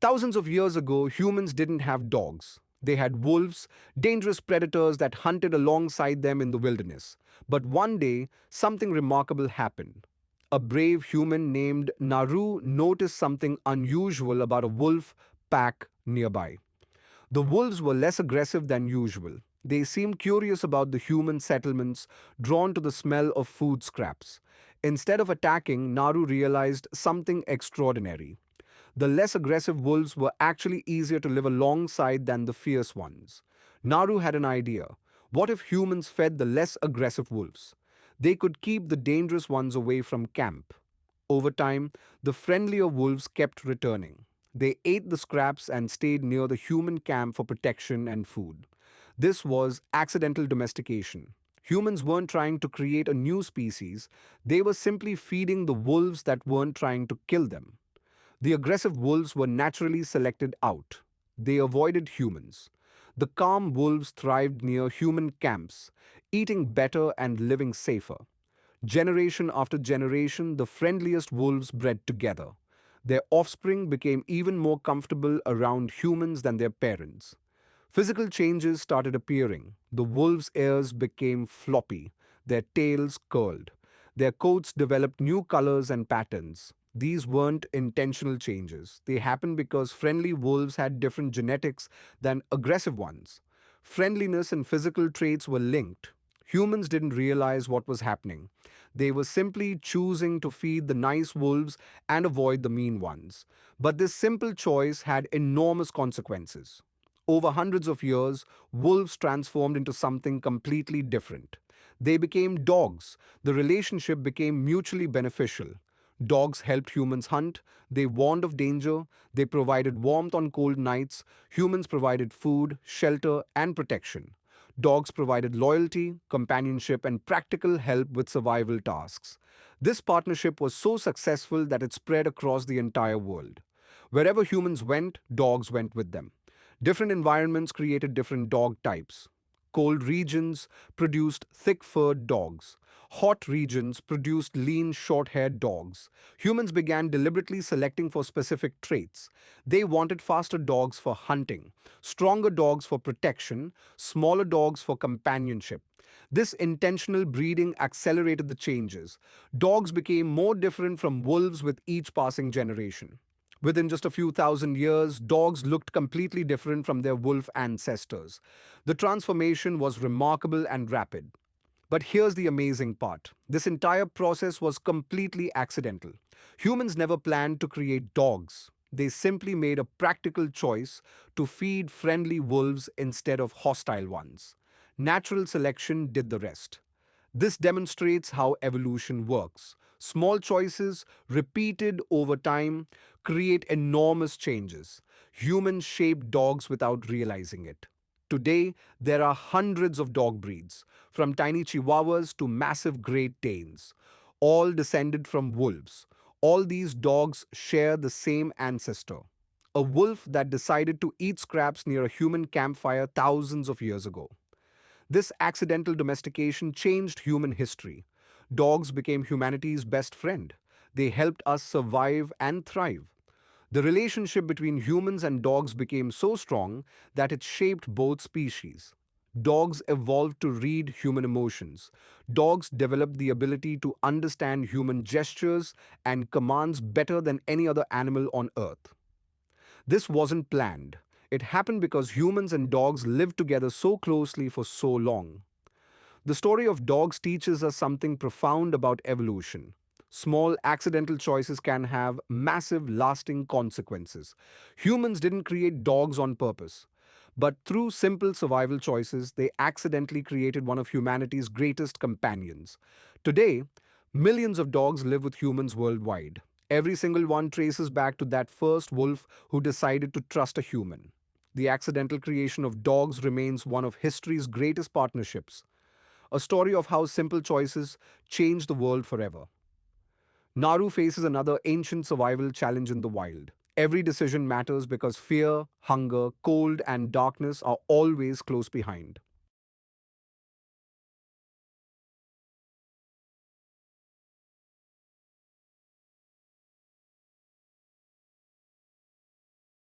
Thousands of years ago, humans didn't have dogs. They had wolves, dangerous predators that hunted alongside them in the wilderness. But one day, something remarkable happened. A brave human named Naru noticed something unusual about a wolf pack nearby. The wolves were less aggressive than usual. They seemed curious about the human settlements, drawn to the smell of food scraps. Instead of attacking, Naru realized something extraordinary. The less aggressive wolves were actually easier to live alongside than the fierce ones. Naru had an idea. What if humans fed the less aggressive wolves? They could keep the dangerous ones away from camp. Over time, the friendlier wolves kept returning. They ate the scraps and stayed near the human camp for protection and food. This was accidental domestication. Humans weren't trying to create a new species, they were simply feeding the wolves that weren't trying to kill them. The aggressive wolves were naturally selected out. They avoided humans. The calm wolves thrived near human camps, eating better and living safer. Generation after generation, the friendliest wolves bred together. Their offspring became even more comfortable around humans than their parents. Physical changes started appearing. The wolves' ears became floppy, their tails curled. Their coats developed new colors and patterns. These weren't intentional changes. They happened because friendly wolves had different genetics than aggressive ones. Friendliness and physical traits were linked. Humans didn't realize what was happening. They were simply choosing to feed the nice wolves and avoid the mean ones. But this simple choice had enormous consequences. Over hundreds of years, wolves transformed into something completely different. They became dogs. The relationship became mutually beneficial. Dogs helped humans hunt, they warned of danger, they provided warmth on cold nights, humans provided food, shelter, and protection. Dogs provided loyalty, companionship, and practical help with survival tasks. This partnership was so successful that it spread across the entire world. Wherever humans went, dogs went with them. Different environments created different dog types. Cold regions produced thick furred dogs. Hot regions produced lean, short haired dogs. Humans began deliberately selecting for specific traits. They wanted faster dogs for hunting, stronger dogs for protection, smaller dogs for companionship. This intentional breeding accelerated the changes. Dogs became more different from wolves with each passing generation. Within just a few thousand years, dogs looked completely different from their wolf ancestors. The transformation was remarkable and rapid. But here's the amazing part. This entire process was completely accidental. Humans never planned to create dogs. They simply made a practical choice to feed friendly wolves instead of hostile ones. Natural selection did the rest. This demonstrates how evolution works. Small choices, repeated over time, create enormous changes. Humans shape dogs without realizing it. Today, there are hundreds of dog breeds, from tiny chihuahuas to massive Great Danes, all descended from wolves. All these dogs share the same ancestor, a wolf that decided to eat scraps near a human campfire thousands of years ago. This accidental domestication changed human history. Dogs became humanity's best friend. They helped us survive and thrive. The relationship between humans and dogs became so strong that it shaped both species. Dogs evolved to read human emotions. Dogs developed the ability to understand human gestures and commands better than any other animal on earth. This wasn't planned. It happened because humans and dogs lived together so closely for so long. The story of dogs teaches us something profound about evolution. Small accidental choices can have massive lasting consequences. Humans didn't create dogs on purpose, but through simple survival choices, they accidentally created one of humanity's greatest companions. Today, millions of dogs live with humans worldwide. Every single one traces back to that first wolf who decided to trust a human. The accidental creation of dogs remains one of history's greatest partnerships, a story of how simple choices change the world forever. Naru faces another ancient survival challenge in the wild. Every decision matters because fear, hunger, cold, and darkness are always close behind.